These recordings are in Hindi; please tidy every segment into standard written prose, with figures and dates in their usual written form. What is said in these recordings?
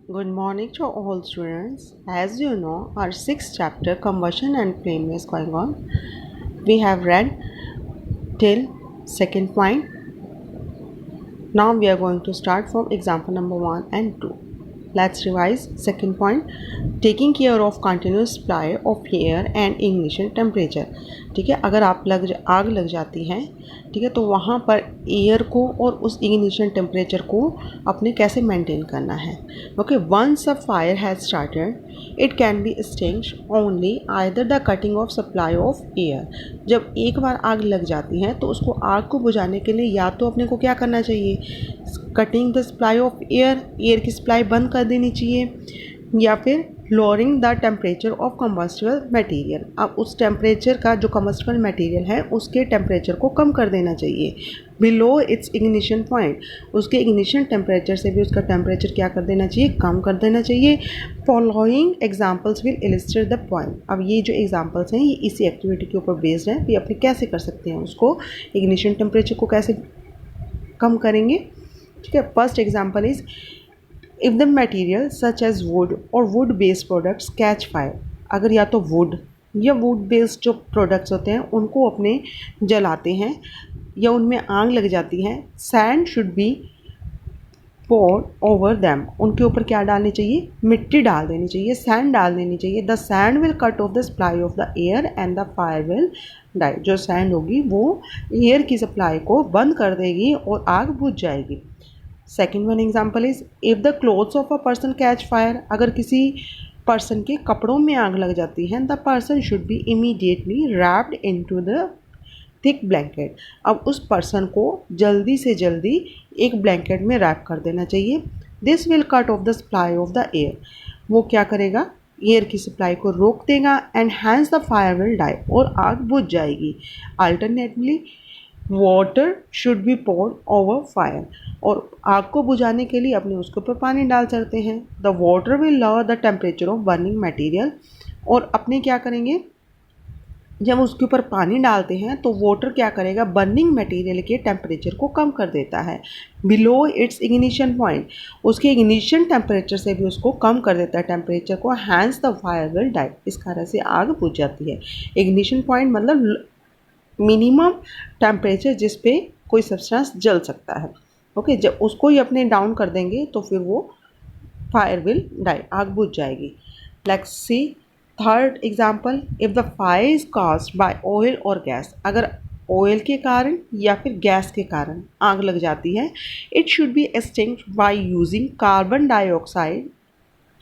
Good morning to all students. As you know, our sixth chapter, Combustion and Flame, is going on. We have read till second point. Now we are going to start from example number 1 and 2. Let's revise. Second point, taking care of continuous supply of air and ignition temperature. ठीक है, अगर आग लग जाती है, ठीक है, तो वहाँ पर एयर को और उस इग्निशन टेम्परेचर को अपने कैसे मेंटेन करना है. Okay, once a fire has started it can be extinguished only either the cutting off supply of air. जब एक बार आग लग जाती है तो उसको आग को बुझाने के लिए या तो अपने को क्या करना चाहिए, cutting the supply of air की सप्लाई बंद कर देनी चाहिए, या फिर lowering the temperature of combustible material. अब उस टेम्परेचर का जो कम्बस्टिबल मटेरियल है उसके टेम्परेचर को कम कर देना चाहिए बिलो इट्स इग्निशन पॉइंट. उसके इग्निशन टेम्परेचर से भी उसका टेम्परेचर क्या कर देना चाहिए, कम कर देना चाहिए. Following examples will illustrate the point. अब ये जो एग्जाम्पल्स हैं ये इसी एक्टिविटी के ऊपर बेस्ड हैं. ये अपने कैसे कर सकते हैं, उसको इग्निशन टेम्परेचर को कैसे कम करेंगे. ठीक है, first example is if the material such as wood और wood based products catch fire. अगर या तो वुड या वुड बेस्ड जो प्रोडक्ट्स होते हैं उनको अपने जलाते हैं या उनमें आग लग जाती है, sand should be poured over them. उनके ऊपर क्या डालनी चाहिए, मिट्टी डाल देनी चाहिए, सैंड डाल देनी चाहिए. The sand will cut off the supply of the air and the fire will die. जो सैंड होगी वो एयर की सप्लाई को बंद कर देगी और आग बुझ जाएगी. Second one example is if the clothes of a person catch fire. अगर किसी पर्सन के कपड़ों में आग लग जाती है, the person should be immediately wrapped into the thick blanket. अब उस पर्सन को जल्दी से जल्दी एक ब्लैंकेट में रैप कर देना चाहिए. This will cut off the supply of the air. वो क्या करेगा, एयर की सप्लाई को रोक देगा. And hence the fire will die. और आग बुझ जाएगी. Alternately water should be poured over fire. और आग को बुझाने के लिए अपने उसके ऊपर पानी डाल सकते हैं. The water will lower the temperature of burning material. और अपने क्या करेंगे, जब उसके ऊपर पानी डालते हैं तो वाटर क्या करेगा, बर्निंग मटेरियल के टेम्परेचर को कम कर देता है बिलो इट्स इग्निशन पॉइंट. उसके इग्निशन टेम्परेचर से भी उसको कम कर देता है टेम्परेचर को. Hence the fire will die. इस कारण से आग बुझ जाती है. इग्निशन पॉइंट मतलब मिनिमम टेम्परेचर जिस पे कोई सब्सटेंस जल सकता है. ओके, जब उसको ही अपने डाउन कर देंगे तो फिर वो फायर विल डाई, आग बुझ जाएगी. Let's see third example. If the fire is caused by oil और गैस. अगर ऑयल के कारण या फिर गैस के कारण आग लग जाती है, it should be extinguished by using carbon dioxide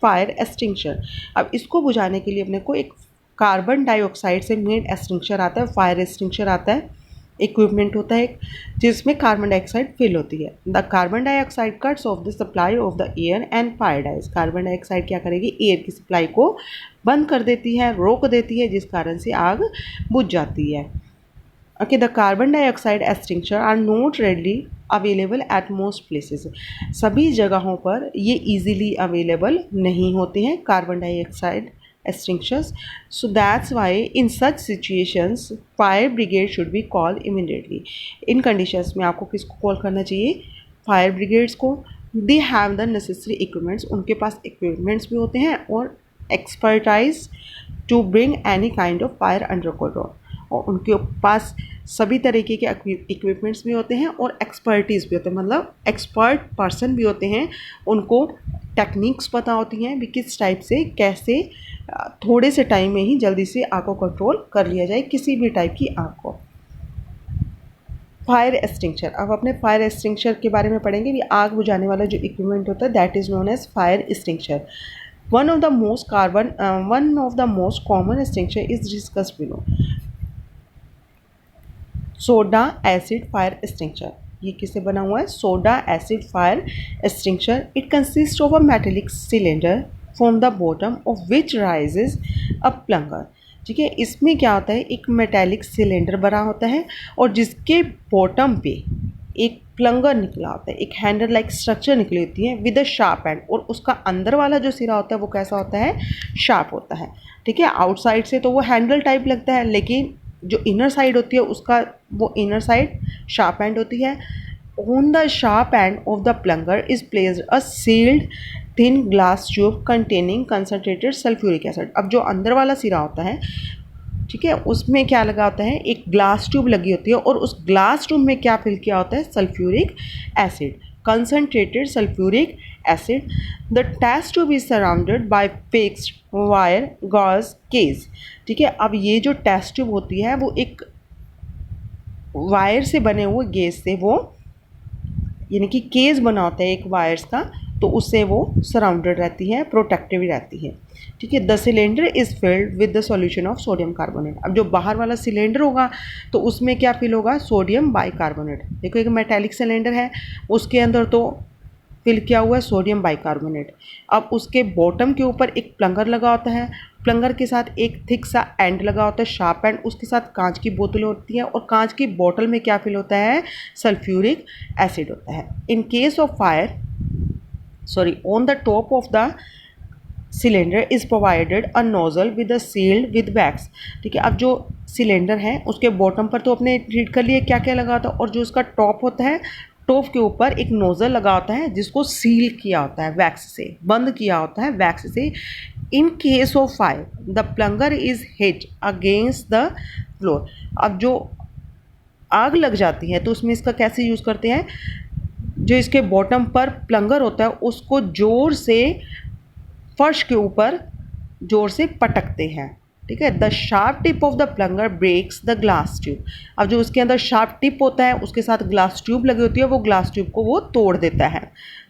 fire extinguisher. अब इसको बुझाने के लिए अपने को एक कार्बन डाइऑक्साइड से मेड एक्सटिंक्शर आता है, फायर एक्सटिंक्शर आता है. इक्विपमेंट होता है जिसमें कार्बन डाइऑक्साइड फिल होती है. The carbon dioxide cuts off the supply of the air and fire dies. Carbon dioxide क्या करेगी, एयर की सप्लाई को बंद कर देती है, रोक देती है, जिस कारण से आग बुझ जाती है. Okay, the carbon dioxide extinguisher are not readily available at most places. सभी जगहों पर ये इजीली अवेलेबल नहीं होते हैं carbon dioxide extinctions. So that's why in such situations fire brigade should be called immediately. In conditions में आपको किसको कॉल करना चाहिए, फायर ब्रिगेड्स को. They have the necessary equipments. उनके पास इक्विपमेंट्स भी होते हैं और expertise to bring any kind of fire under control. और उनके पास सभी तरीके के इक्विपमेंट्स भी होते हैं और एक्सपर्टीज़ भी होते हैं, मतलब एक्सपर्ट पर्सन भी होते हैं. उनको टेक्निक्स पता होती हैं भी किस टाइप से कैसे थोड़े से टाइम में ही जल्दी से आग को कंट्रोल कर लिया जाए, किसी भी टाइप की आग को. Fire extinguisher. अब अपने फायर एक्सटिंक्शर के बारे में पढ़ेंगे. ये आग बुझाने वाला जो इक्विपमेंट होता है that is known as fire extinguisher. One of the most common extinguisher is discussed below. Soda acid fire extinguisher. ये किससे बना हुआ है, soda acid fire extinguisher. It consist of a metallic cylinder from the bottom of which rises a plunger. ठीक है, इसमें क्या होता है, एक मेटेलिक सिलेंडर बना होता है और जिसके बॉटम पे एक प्लंगर निकला होता है, एक हैंडल लाइक स्ट्रक्चर निकली होती है विद अ शार्प एंड. और उसका अंदर वाला जो सिरा होता है वो कैसा होता है, शार्प होता है. ठीक है, आउटसाइड से तो वो हैंडल टाइप लगता है, लेकिन जो इनर साइड होती है उसका वो इनर साइड शार्प एंड होती है. on the sharp end of the plunger is placed a sealed thin glass tube containing concentrated sulfuric acid. अब जो अंदर वाला सिरा होता है, ठीक है, उसमें क्या लगा होता है, एक ग्लास ट्यूब लगी होती है और उस ग्लास ट्यूब में क्या फिल किया होता है, sulphuric acid, concentrated sulphuric acid. The test tube is surrounded by fixed wire gauze case. ठीक है, अब ये जो टेस्ट ट्यूब होती है वो एक वायर से बने हुए गेज से, वो यानी कि केस बना होता है एक वायर्स का, तो उससे वो सराउंडेड रहती है, प्रोटेक्टिव रहती है. ठीक है. The cylinder is filled with the solution of sodium carbonate. अब जो बाहर वाला सिलेंडर होगा तो उसमें क्या फिल होगा, सोडियम बाइकार्बोनेट. देखो एक मेटालिक सिलेंडर है, उसके अंदर तो फिल किया हुआ है सोडियम बाइकार्बोनेट. अब उसके बॉटम के ऊपर एक प्लंगर लगा होता है, प्लंगर के साथ एक थिक सा एंड लगा होता है, शार्प एंड. उसके साथ कांच की बोतल होती है और कांच की बोतल में क्या फिल होता है, सल्फ्यूरिक एसिड होता है. इन case of fire, on the top of the cylinder is provided a nozzle with a sealed with wax. ठीक है. अब जो सिलेंडर है उसके बॉटम पर तो अपने रीड कर लिए क्या क्या लगा होता है, और जो उसका टॉप होता है, टॉप के ऊपर एक नोज़ल लगा होता है जिसको सील किया होता है वैक्स से, बंद किया होता है वैक्स से. In case of fire the plunger is hit against the floor. अब जो आग लग जाती है तो उसमें इसका कैसे यूज़ करते हैं, जो इसके बॉटम पर प्लंगर होता है उसको ज़ोर से फर्श के ऊपर ज़ोर से पटकते हैं. ठीक है. The sharp tip of the plunger breaks the glass tube. अब जो उसके अंदर शार्प टिप होता है उसके साथ ग्लास ट्यूब लगी होती है, वो ग्लास ट्यूब को वो तोड़ देता है.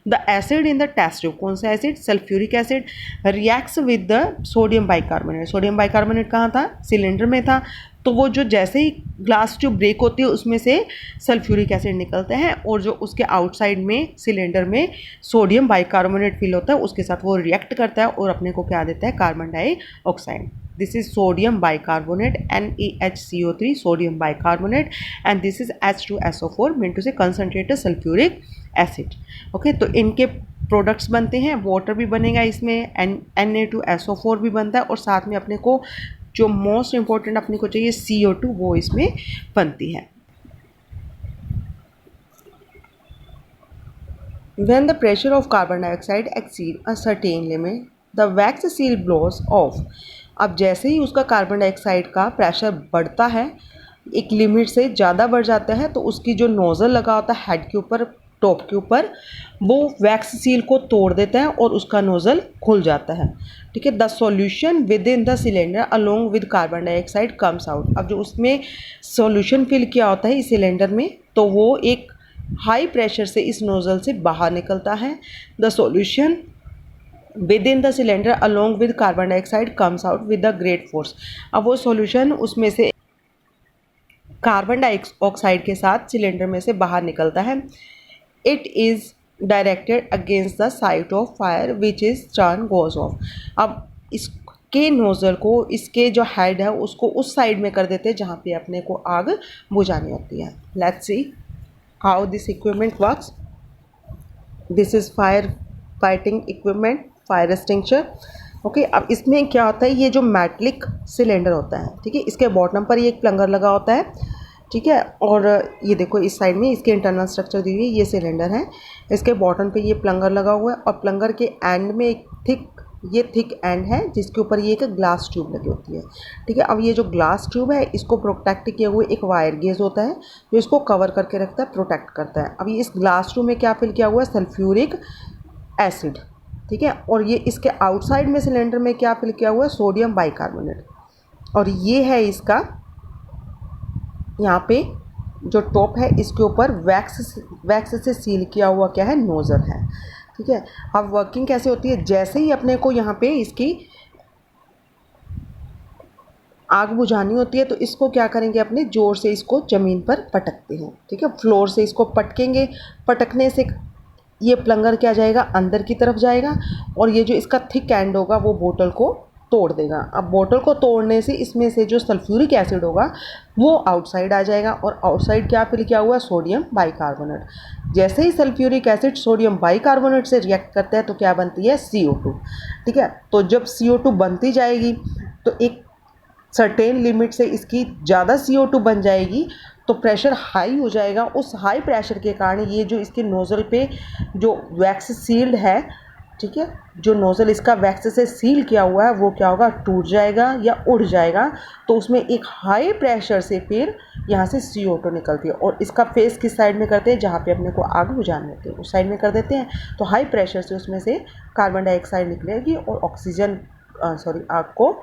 The acid in the test tube, कौन सा acid, sulphuric acid, reacts with the sodium bicarbonate. Sodium bicarbonate कहाँ था, सिलेंडर में था. तो वो जो जैसे ही ग्लास ट्यूब ब्रेक होती है उसमें से सल्फ्यूरिक एसिड निकलते हैं, और जो उसके आउटसाइड में सिलेंडर में सोडियम बाइकार्बोनेट फिल होता है उसके साथ वो रिएक्ट करता है और अपने को क्या देता है, carbon dioxide. This is sodium bicarbonate, NeHCO3, sodium bicarbonate, and this is H2SO4 mean to say concentrated sulphuric acid. Okay, तो इनके प्रोडक्ट्स बनते हैं, वाटर भी बनेगा इसमें, Na2SO4 भी बनता है, और साथ में अपने को जो मोस्ट इम्पॉर्टेंट अपने को चाहिए CO2, वो इसमें बनती है. When the pressure of carbon dioxide exceed a certain limit, the wax seal blows off. अब जैसे ही उसका कार्बन डाइऑक्साइड का प्रेशर बढ़ता है, एक लिमिट से ज़्यादा बढ़ जाता है, तो उसकी जो नोज़ल लगा होता है हेड के ऊपर, टॉप के ऊपर, वो वैक्स सील को तोड़ देता है और उसका नोज़ल खुल जाता है. ठीक है. The solution with in the cylinder along with carbon dioxide comes out. अब जो उसमें सॉल्यूशन फिल किया होता है इस सिलेंडर में, तो वो एक हाई प्रेशर से इस नोज़ल से बाहर निकलता है. The solution with in the cylinder along with carbon dioxide comes out with the great force. अब वो सॉल्यूशन उसमें से कार्बन डाइऑक्साइड के साथ सिलेंडर में से बाहर निकलता है. It is directed against the site of fire which is turn goes off. अब इसके नोज़ल को, इसके जो हेड है उसको उस साइड में कर देते हैं जहाँ पे अपने को आग बुझानी होती है. Let's see how this equipment works. This is fire fighting equipment, fire extinguisher. Okay, अब इसमें क्या होता है, ये जो मेटलिक सिलेंडर होता है, ठीक है, इसके बॉटम पर ये एक प्लंगर लगा होता है. ठीक है. और ये देखो इस साइड में इसके इंटरनल स्ट्रक्चर दी हुई है, ये सिलेंडर है, इसके बॉटम पे ये प्लंगर लगा हुआ है, और प्लंगर के एंड में एक थिक एंड है जिसके ऊपर ये एक ग्लास ट्यूब लगी होती है. ठीक है. अब ये जो ग्लास ट्यूब है इसको प्रोटेक्ट किए हुए एक वायर गेज होता है जो इसको कवर करके रखता है, प्रोटेक्ट करता है. अब ये इस ग्लास ट्यूब में क्या फिल किया हुआ है, सल्फ्यूरिक एसिड. ठीक है. और ये इसके आउटसाइड में सिलेंडर में क्या फिल किया हुआ है, सोडियम बाइकार्बोनेट. और ये है इसका, यहाँ पे जो टॉप है इसके ऊपर वैक्स से सील किया हुआ क्या है, नोज़ल है. ठीक है. अब वर्किंग कैसे होती है, जैसे ही अपने को यहाँ पे इसकी आग बुझानी होती है तो इसको क्या करेंगे, अपने ज़ोर से इसको ज़मीन पर पटकते हैं. ठीक है. फ्लोर से इसको पटकेंगे, पटकने से ये प्लंगर क्या जाएगा, अंदर की तरफ जाएगा, और ये जो इसका थिक एंड होगा वो बोतल को तोड़ देगा. अब बोतल को तोड़ने से इसमें से जो सल्फ्यूरिक एसिड होगा वो आउटसाइड आ जाएगा, और आउटसाइड क्या फिल किया हुआ है, सोडियम बाइकार्बोनेट. जैसे ही सल्फ्यूरिक एसिड सोडियम बाइकार्बोनेट से रिएक्ट करता है तो क्या बनती है, CO2. ठीक है. तो जब CO2 बनती जाएगी तो एक सर्टेन लिमिट से इसकी ज़्यादा CO2 बन जाएगी, तो प्रेशर हाई हो जाएगा। उस हाई प्रेशर के कारण ये जो इसके नोज़ल पे जो वैक्स सील्ड है, ठीक है, जो नोज़ल इसका वैक्स से सील किया हुआ है वो क्या होगा, टूट जाएगा या उड़ जाएगा। तो उसमें एक हाई प्रेशर से फिर यहाँ से CO2 निकलती है, और इसका फेस किस साइड में करते हैं, जहाँ पे अपने को आग बुझानी होती है उस साइड में कर देते हैं। तो हाई प्रेशर से उसमें से कार्बन डाइऑक्साइड निकलेगी और ऑक्सीजन आग को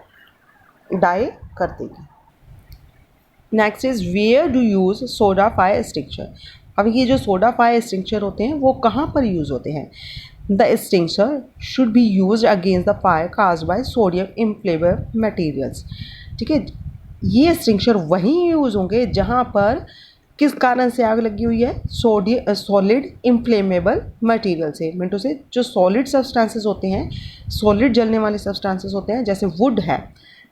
डाई कर देगी। Next is where do use soda fire extinguisher. अब ये जो सोडा फायर एक्सटिंक्शर होते हैं वो कहाँ पर यूज़ होते हैं। The extinguisher should be use against the fire caused by sodium inflammable materials. ठीक है, ये एक्सटिंक्शर वहीं यूज़ होंगे जहाँ पर किस कारण से आग लगी हुई है, सॉलिड इनफ्लेमेबल मटेरियल से, मिनटों से जो सॉलिड सब्सटेंसेस होते हैं, सॉलिड जलने वाले सब्सटेंसेस होते हैं जैसे वुड है,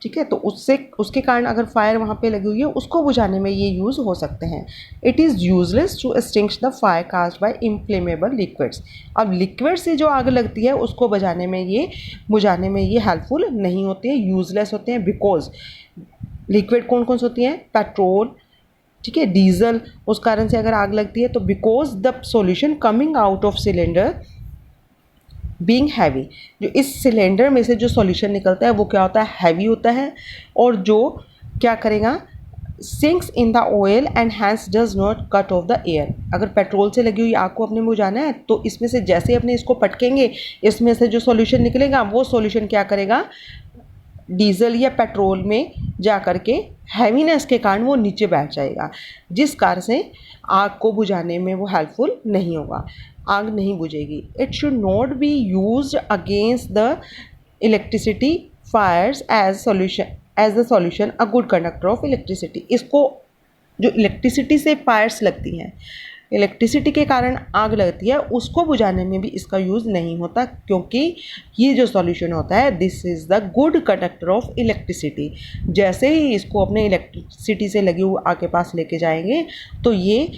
ठीक है, तो उसके कारण अगर फायर वहाँ पे लगी हुई है उसको बुझाने में ये यूज़ हो सकते हैं। It is useless to extinguish the fire caused by inflammable liquids. अब लिक्विड से जो आग लगती है उसको बुझाने में ये हेल्पफुल नहीं होते हैं, यूजलेस होते हैं। बिकॉज लिक्विड कौन कौन सी होती हैं, पेट्रोल, ठीक है, डीजल, उस कारण से अगर आग लगती है तो because the solution coming out of cylinder being heavy, जो इस सिलेंडर में से जो सॉल्यूशन निकलता है वो क्या होता है, हैवी होता है, और जो क्या करेगा, sinks in the oil and hence does not cut off the air. अगर पेट्रोल से लगी हुई आग को अपने बुझाना है तो इसमें से जैसे अपने इसको पटकेंगे, इसमें से जो सॉल्यूशन निकलेगा वो सॉल्यूशन क्या करेगा, डीजल या पेट्रोल में जा कर के हैवीनेस के कारण वो नीचे बैठ जाएगा, जिस कारण से आग को बुझाने में वो हेल्पफुल नहीं होगा, आग नहीं बुझेगी। It should not be used against the electricity fires as the solution a good conductor of electricity. इसको जो इलेक्ट्रिसिटी से फायर्स लगती हैं, इलेक्ट्रिसिटी के कारण आग लगती है, उसको बुझाने में भी इसका यूज़ नहीं होता, क्योंकि ये जो सॉल्यूशन होता है this is the good conductor of electricity. जैसे ही इसको अपने इलेक्ट्रिसिटी से लगी हुई आग के पास लेके जाएंगे तो ये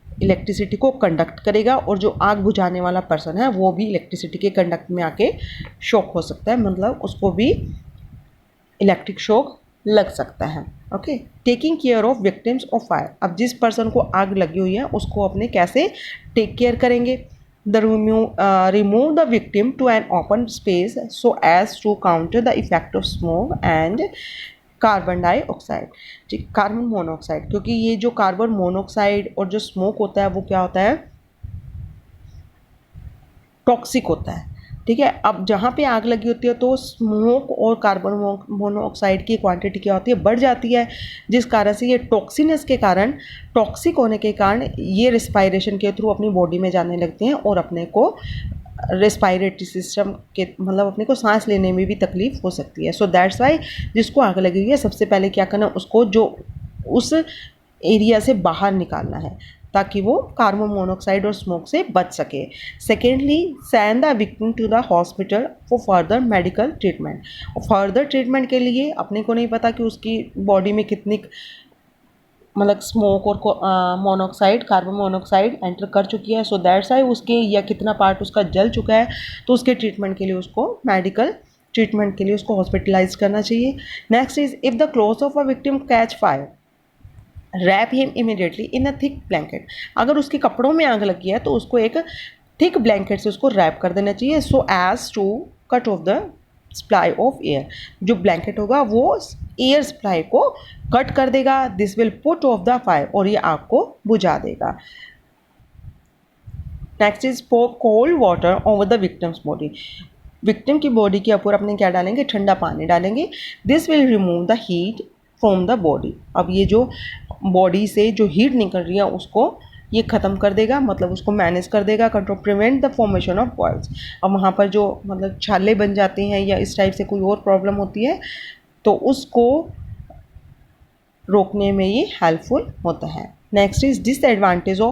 इलेक्ट्रिसिटी को कंडक्ट करेगा, और जो आग बुझाने वाला पर्सन है वो भी इलेक्ट्रिसिटी के कंडक्ट में आके शॉक हो सकता है, मतलब उसको भी इलेक्ट्रिक शॉक लग सकता है। Okay, taking care of victims of fire. अब जिस पर्सन को आग लगी हुई है उसको अपने कैसे टेक केयर करेंगे, the remove the victim to an open space so as to counter the effect of smoke and carbon dioxide, ठीक, कार्बन मोनोऑक्साइड, क्योंकि ये जो कार्बन मोनोऑक्साइड और जो स्मोक होता है वो क्या होता है, टॉक्सिक होता है, ठीक है। अब जहाँ पे आग लगी होती है तो स्मोक और कार्बन मोनोऑक्साइड की क्वांटिटी क्या होती है, बढ़ जाती है, जिस कारण से ये टॉक्सिनेस के कारण, टॉक्सिक होने के कारण ये रिस्पायरेशन के थ्रू अपनी बॉडी में जाने लगते हैं और अपने को रेस्पायरेटरी सिस्टम के, मतलब अपने को सांस लेने में भी तकलीफ हो सकती है। सो दैट्स वाई जिसको आग लगी हुई है सबसे पहले क्या करना, उसको जो उस एरिया से बाहर निकालना है ताकि वो कार्बन मोनोऑक्साइड और स्मोक से बच सके। Secondly, send the victim to the hospital for further medical treatment. और फर्दर ट्रीटमेंट के लिए अपने को नहीं पता कि उसकी बॉडी में कितनी मतलब स्मोक और मोनोऑक्साइड, कार्बन मोनोऑक्साइड एंटर कर चुकी है, सो दैट्स वाई उसके या कितना पार्ट उसका जल चुका है, तो उसके ट्रीटमेंट के लिए उसको मेडिकल ट्रीटमेंट के लिए उसको हॉस्पिटलाइज करना चाहिए। Next is if the clothes of a victim catch fire, wrap him immediately in a thick blanket. अगर उसके कपड़ों में आग लगी है तो उसको एक थिक ब्लैंकेट से उसको रैप कर देना चाहिए, so as to cut off the supply of air. जो ब्लैंकेट होगा वो एयर सप्लाई को कट कर देगा, this will put off the fire, और ये आग को बुझा देगा। Next is pour cold water over the victim's body. Victim की बॉडी के ऊपर अपने क्या डालेंगे, ठंडा पानी डालेंगे, this will remove the heat from the body. अब ये जो बॉडी से जो हीट निकल रही है उसको ये ख़त्म कर देगा, मतलब उसको मैनेज कर देगा, control, prevent the formation of boils. अब वहाँ पर जो मतलब छाले बन जाते हैं या इस टाइप से कोई और प्रॉब्लम होती है तो उसको रोकने में ये हेल्पफुल होता है। Next is disadvantage of